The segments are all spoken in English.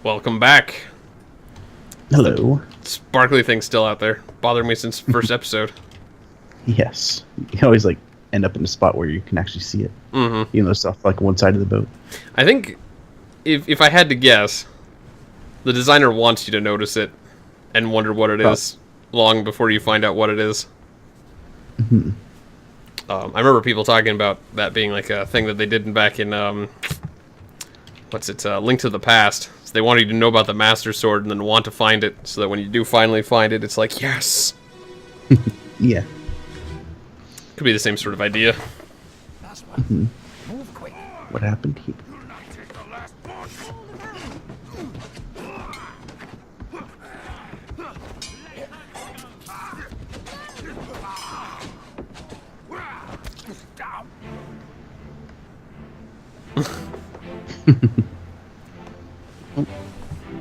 Welcome back. Hello. Sparkly thing's still out there. Bothered me since first episode. Yes. You always end up in a spot where you can actually see it. Mm-hmm. Even though it's off one side of the boat. I think if I had to guess, the designer wants you to notice it and wonder what it is long before you find out what it is. Mm-hmm. I remember people talking about that being like a thing that they did back in Link to the Past. So they wanted you to know about the Master Sword and then want to find it, so that when you do finally find it, it's like, yes! Yeah. Could be the same sort of idea. Mm-hmm. What happened here?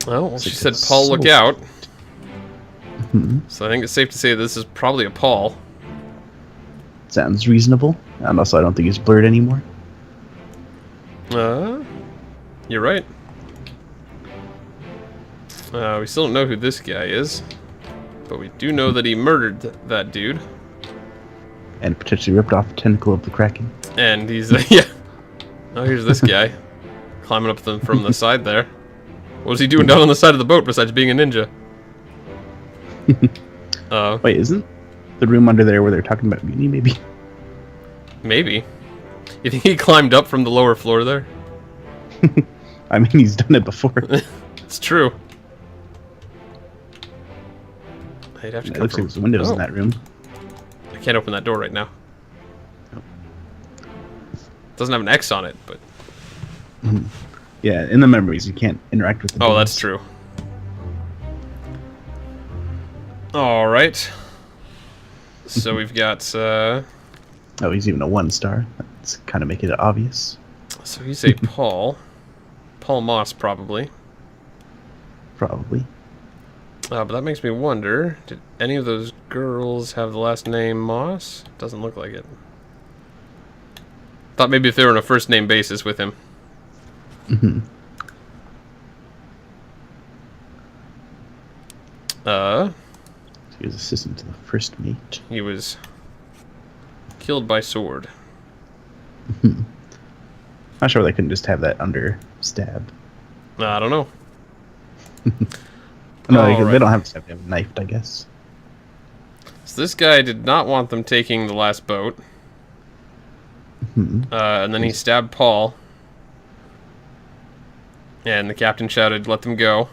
Well, she said, Paul, look out. Mm-hmm. So I think it's safe to say this is probably a Paul. Sounds reasonable. And also, I don't think he's blurred anymore. You're right. We still don't know who this guy is. But we do know that he murdered that dude. And potentially ripped off the tentacle of the Kraken. And he's, yeah. Oh, here's this guy. Climbing up from the side there. What was he doing down on the side of the boat besides being a ninja? Wait, isn't the room under there where they're talking about Mutiny, maybe? Maybe. You think he climbed up from the lower floor there? I mean, he's done it before. It's true. I'd have to It come looks from... like there's windows in that room. I can't open that door right now. Oh. Doesn't have an X on it, but... Yeah, in the memories, you can't interact with the Oh, doors. that's true. Alright. So we've got, Oh, he's even a 1-star. That's kind of making it obvious. So he's a Paul. Paul Moss, probably. Probably. But that makes me wonder, did any of those girls have the last name Moss? Doesn't look like it. Thought maybe if they were on a first name basis with him. Mm-hmm. He was assistant to the first mate. He was killed by sword. Not sure they couldn't just have that under stab. I don't know. No, Alright. they don't have to have him knifed, I guess. So this guy did not want them taking the last boat. And then he stabbed Paul. And the captain shouted, let them go.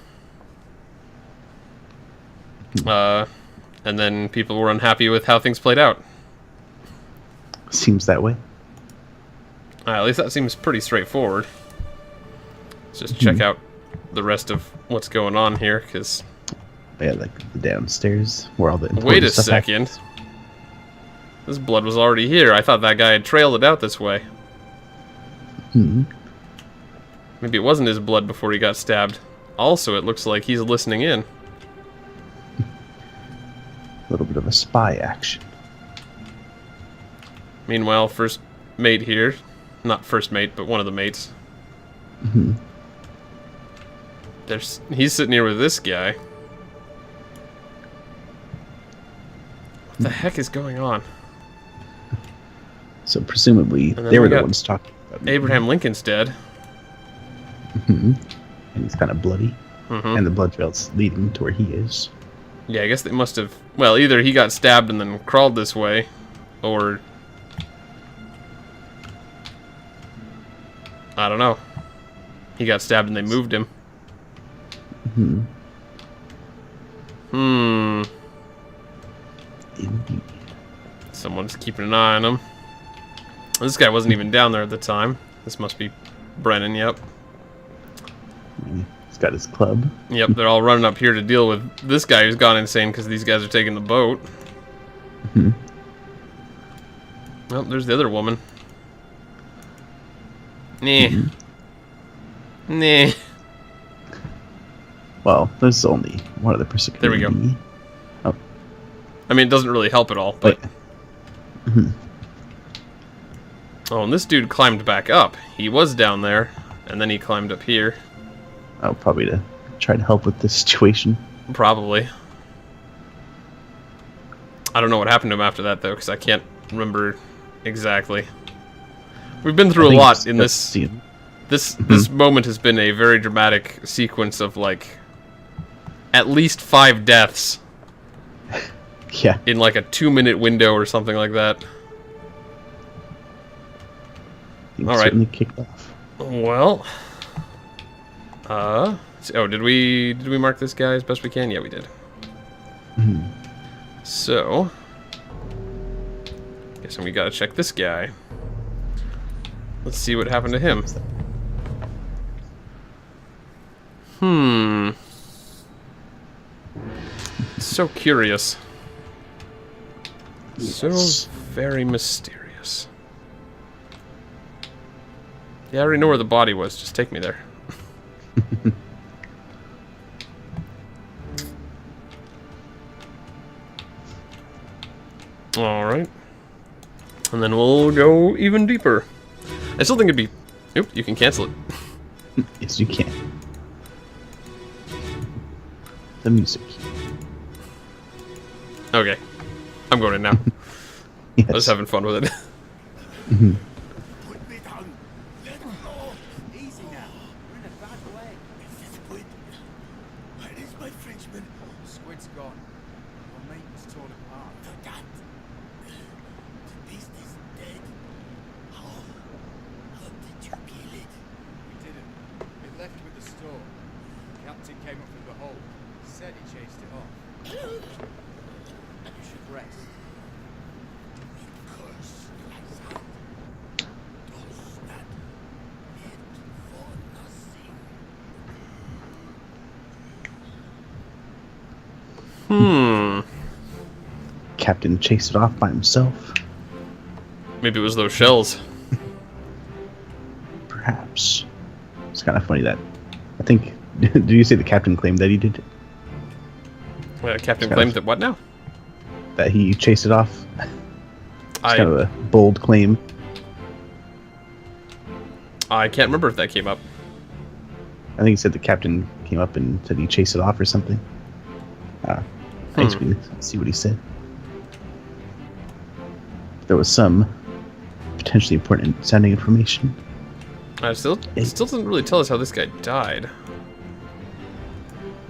And then people were unhappy with how things played out. Seems that way. At least that seems pretty straightforward. Let's just check out the rest of what's going on here, because... Yeah, like the downstairs where all the Wait a stuff second. happens. This blood was already here. I thought that guy had trailed it out this way. Maybe it wasn't his blood before he got stabbed. Also, it looks like he's listening in. A little bit of a spy action. Meanwhile, first mate here. Not first mate, but one of the mates. He's sitting here with this guy. What the heck is going on? So presumably then they were we the got ones talking about Abraham Lincoln's dead. And he's kind of bloody. Mm-hmm. And the blood trail's leading to where he is. Yeah, I guess they must have... Well, either he got stabbed and then crawled this way, or... I don't know. He got stabbed and they moved him. Indeed. Someone's keeping an eye on him. This guy wasn't even down there at the time. This must be Brennan, yep. He's got his club. Yep, they're all running up here to deal with this guy who's gone insane because these guys are taking the boat. Oh, there's the other woman. Nah. Nah. Well, there's only one other person. There we go. Oh. I mean, it doesn't really help at all, but... Oh, and this dude climbed back up. He was down there, and then he climbed up here. Oh, probably to try to help with this situation. Probably. I don't know what happened to him after that, though, because I can't remember exactly. We've been through a lot in this. This moment has been a very dramatic sequence of, like, at least 5 deaths. Yeah. In, like, a 2-minute window or something like that. All right. Certainly kicked off. Well. Oh, did we mark this guy as best we can? Yeah, we did. So, guessing we gotta check this guy. Let's see what happened to him. So curious. Yes. So very mysterious. Yeah, I already know where the body was. Just take me there. Alright. And then we'll go even deeper. I still think it'd be... Oop, you can cancel it. Yes, you can. The music. Okay. I'm going in now. Yes. I was having fun with it. Put me down. Let go. Easy now. We're in a bad way. This is Squid. Where is my Frenchman? Squid's gone. Your mate was torn apart. The cat. The beast is dead. How did you kill it? We didn't. It left with the store. The captain came up through the hole. Said he chased it off. You should rest. Curse like that. Does that mean for nothing? Captain chased it off by himself. Maybe it was those shells. Perhaps. It's kind of funny that... I think... Did you say the captain claimed that he did it? Captain Kind claimed of- that what now? That he chased it off? It's I kind of a bold claim. can't remember if that came up. I think he said the captain came up and said he chased it off or something. I guess we can see what he said. There was some potentially important sounding information. It still doesn't really tell us how this guy died.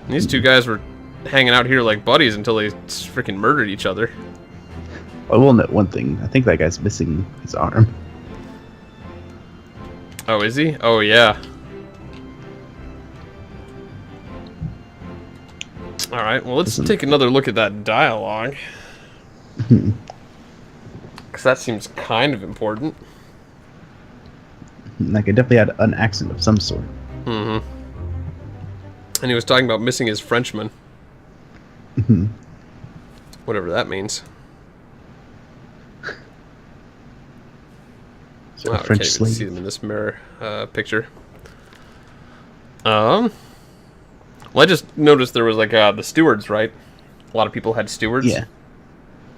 And these two guys were hanging out here like buddies until they freaking murdered each other. I will note one thing. I think that guy's missing his arm. Oh, is he? Oh, yeah. Alright, well, let's take another look at that dialogue. Because that seems kind of important. Like, it definitely had an accent of some sort. And he was talking about missing his Frenchman. Whatever that means. So Wow, a I French can't even slave. see them in this mirror picture. Well, I just noticed there was like the stewards, right? A lot of people had stewards. Yeah.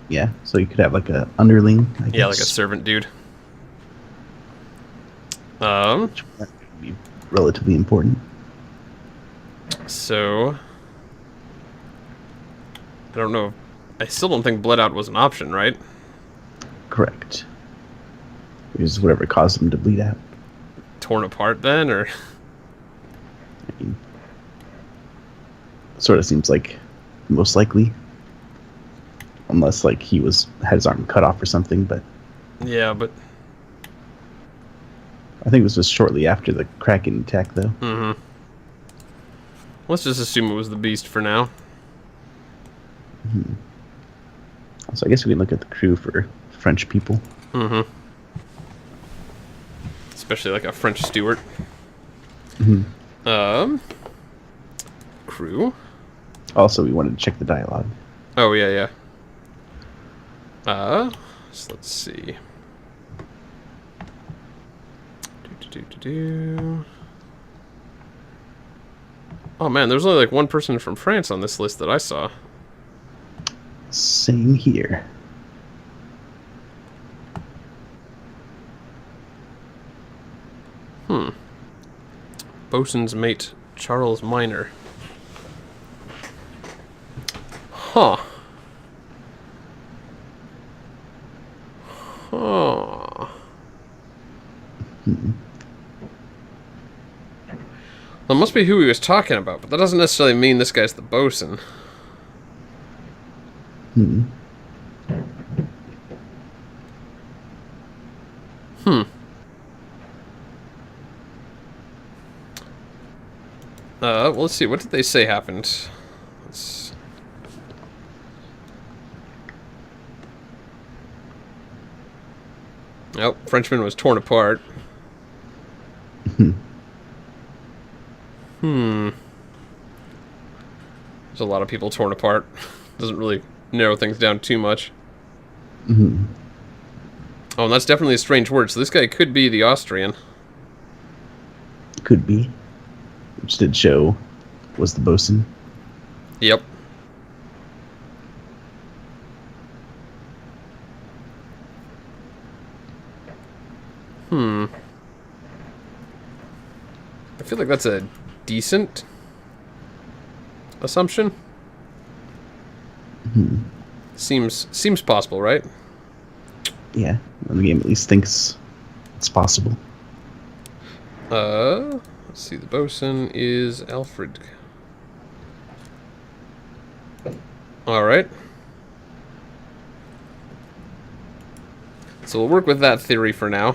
Yeah, so you could have like a underling, I guess. Yeah, like a servant dude. Which would be relatively important. So I don't know. I still don't think bled out was an option, right? Correct. It was whatever caused him to bleed out. Torn apart then, or I mean, sort of seems like most likely. Unless like he had his arm cut off or something, but yeah, but I think it was just shortly after the Kraken attack though. let's just assume it was the beast for now. So I guess we can look at the crew for French people. Especially like a French steward. Crew. Also, we wanted to check the dialogue. Oh yeah, yeah. So let's see. Oh man, there's only like one person from France on this list that I saw. Same here. Bosun's mate Charles Minor. Huh. Huh. That must be who he was talking about, but that doesn't necessarily mean this guy's the bosun. Hmm. Well, let's see. What did they say happened? Let's... Oh, Frenchman was torn apart. There's a lot of people torn apart. Doesn't really narrow things down too much. Oh, and that's definitely a strange word. So this guy could be the Austrian. Could be. Which did show was the bosun. Yep. I feel like that's a decent assumption. Seems possible, right? Yeah, the game at least thinks it's possible. Let's see. The bosun is Alfred. All right. So we'll work with that theory for now.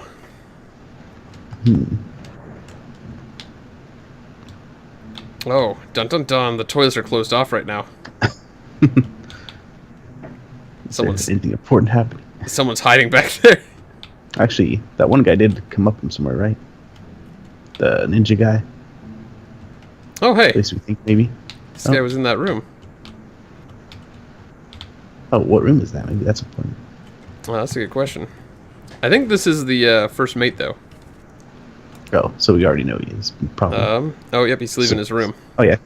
Oh, dun dun dun! The toilets are closed off right now. Someone's anything important happening. Someone's hiding back there. Actually, that one guy did come up from somewhere, right? The ninja guy. Oh, hey. At least we think, maybe. This guy was in that room. Oh, what room is that? Maybe that's important. Well, that's a good question. I think this is the first mate, though. Oh, so we already know he is, probably. Oh, yep, he's leaving his room. Oh, yeah.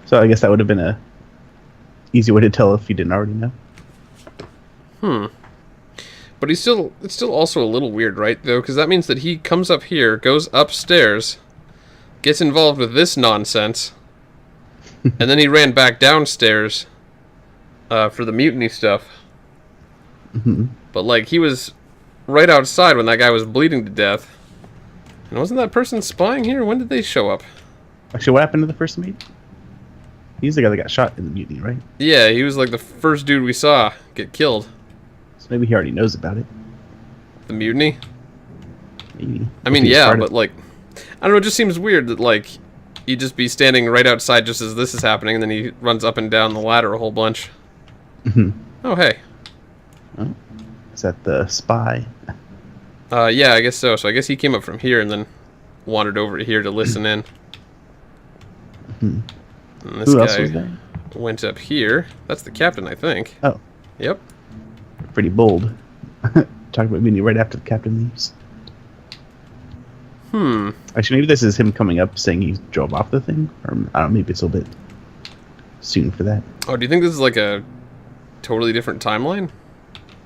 So I guess that would have been a easy way to tell if you didn't already know. But it's still also a little weird, right, though? Because that means that he comes up here, goes upstairs, gets involved with this nonsense, and then he ran back downstairs for the mutiny stuff. But, like, he was right outside when that guy was bleeding to death. And wasn't that person spying here? When did they show up? Actually, what happened to the first mate? He's the guy that got shot in the mutiny, right? Yeah, he was like the first dude we saw get killed. So maybe he already knows about it. The mutiny? Maybe. I mean, yeah, but like, I don't know, it just seems weird that like, he'd just be standing right outside just as this is happening, and then he runs up and down the ladder a whole bunch. Oh, hey. Oh, is that the spy? Yeah, I guess so. So I guess he came up from here and then wandered over to here to listen in. And this Who else guy was there? went up here. That's the captain, I think. Oh. Yep. Pretty bold. Talking about mutiny right after the captain leaves. Actually, maybe this is him coming up saying he drove off the thing? Or, I don't know, maybe it's a little bit soon for that. Oh, do you think this is like a totally different timeline?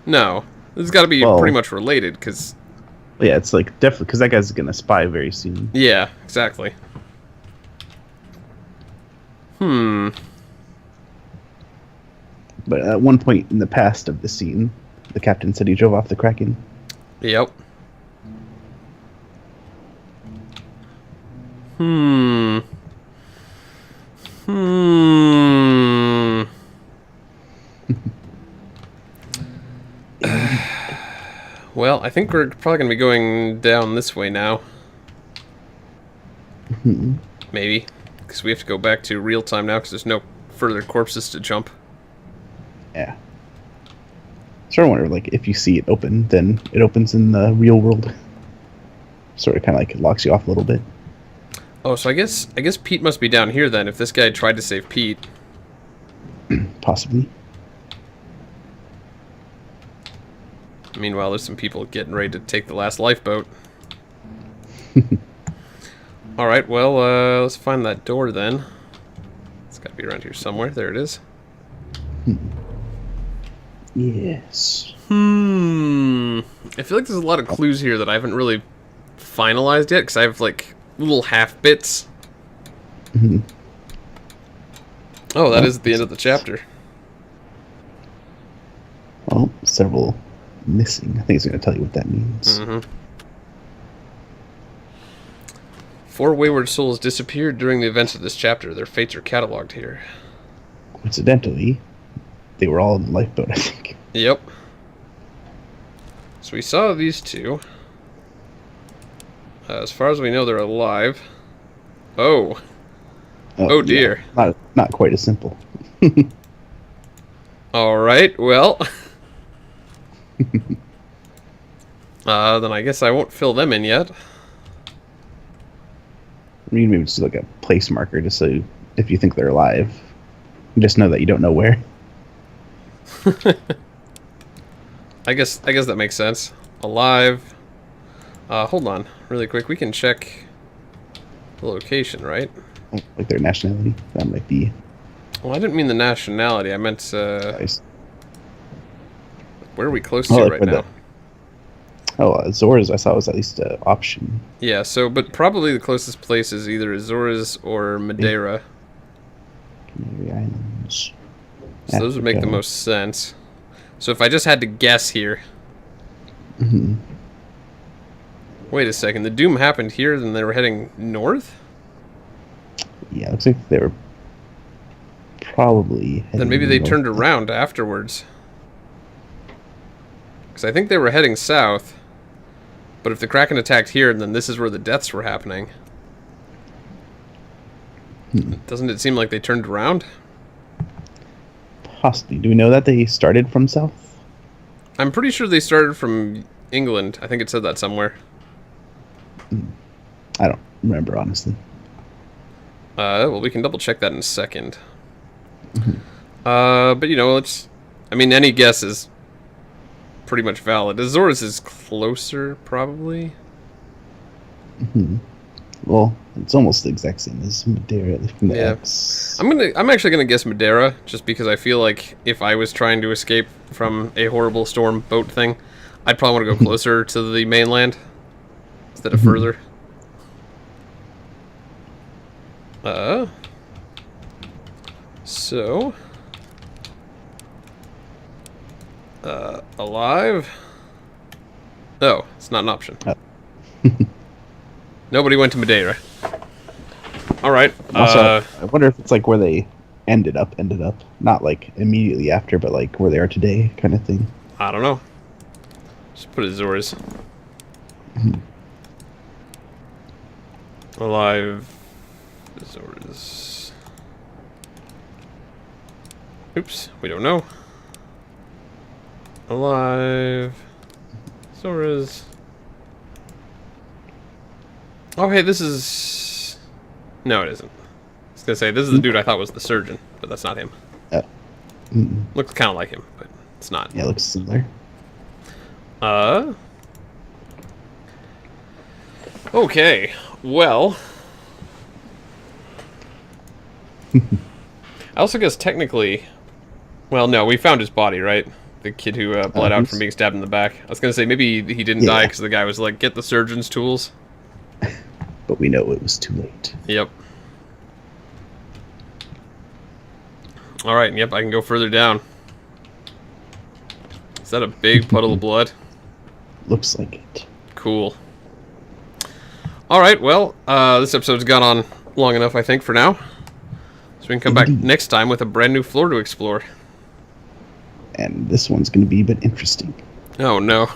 No. This has got to be pretty much related, because... Yeah, it's like, definitely, because that guy's going to spy very soon. Yeah, exactly. But at one point in the past of the scene, the captain said he drove off the Kraken. Yep. Well, I think we're probably going to be going down this way now. Maybe. Because we have to go back to real time now because there's no further corpses to jump. Yeah. Sort of wonder, like, if you see it open, then it opens in the real world. Sort of kind of like locks you off a little bit. Oh, so I guess Pete must be down here then, if this guy tried to save Pete. Possibly. Meanwhile, there's some people getting ready to take the last lifeboat. Alright, well, let's find that door then. It's gotta be around here somewhere. There it is. Yes. I feel like there's a lot of clues here that I haven't really finalized yet, because I have, like, little half bits. Oh, that is the end of the chapter. several missing. I think it's going to tell you what that means. Mm-hmm. 4 wayward souls disappeared during the events of this chapter. Their fates are cataloged here. Coincidentally, they were all in the lifeboat, I think. Yep. So we saw these 2. As far as we know, they're alive. Oh. Oh dear. Yeah, not quite as simple. Alright, well. Then I guess I won't fill them in yet. I mean, maybe just like a place marker, just so if you think they're alive, just know that you don't know where. I guess that makes sense. Alive. Hold on, really quick. We can check the location, right? Like their nationality. That might be. Well, I didn't mean the nationality. I meant Nice. Where are we close to right now? Azores, I saw was at least an option. Yeah, so, but probably the closest place is either Azores or Madeira. Canary Islands. So those would make the most sense. So if I just had to guess here. Mm-hmm. Wait a second, the doom happened here, then they were heading north? Yeah, looks like they were probably heading Then maybe they north. turned around afterwards. Because I think they were heading south. But if the Kraken attacked here, then this is where the deaths were happening. Doesn't it seem like they turned around? Possibly. Do we know that they started from south? I'm pretty sure they started from England. I think it said that somewhere. I don't remember, honestly. Well, we can double check that in a second. But you know, I mean, any guess is pretty much valid. Azores is closer, probably. Well, it's almost the exact same as Madeira from the X. I'm actually gonna guess Madeira, just because I feel like if I was trying to escape from a horrible storm boat thing, I'd probably want to go closer to the mainland instead of further. So alive. Oh, it's not an option. Nobody went to Madeira. All right. Also, I wonder if it's like where they ended up, not like immediately after, but like where they are today, kind of thing. I don't know. Just put Azores. Alive. Azores. Oops, we don't know. Alive. Azores. Oh, hey, this is... No, it isn't. I was gonna say, this is the dude I thought was the surgeon, but that's not him. Looks kind of like him, but it's not. Yeah, it looks similar. Okay, well... I also guess technically... Well, no, we found his body, right? The kid who bled out from being stabbed in the back. I was gonna say, maybe he didn't die because the guy was like, get the surgeon's tools. But we know it was too late. Yep. Alright, yep, I can go further down. Is that a big puddle of blood? Looks like it. Cool. Alright, well, this episode's gone on long enough, I think, for now. So we can come back next time with a brand new floor to explore. And this one's going to be a bit interesting. Oh, no.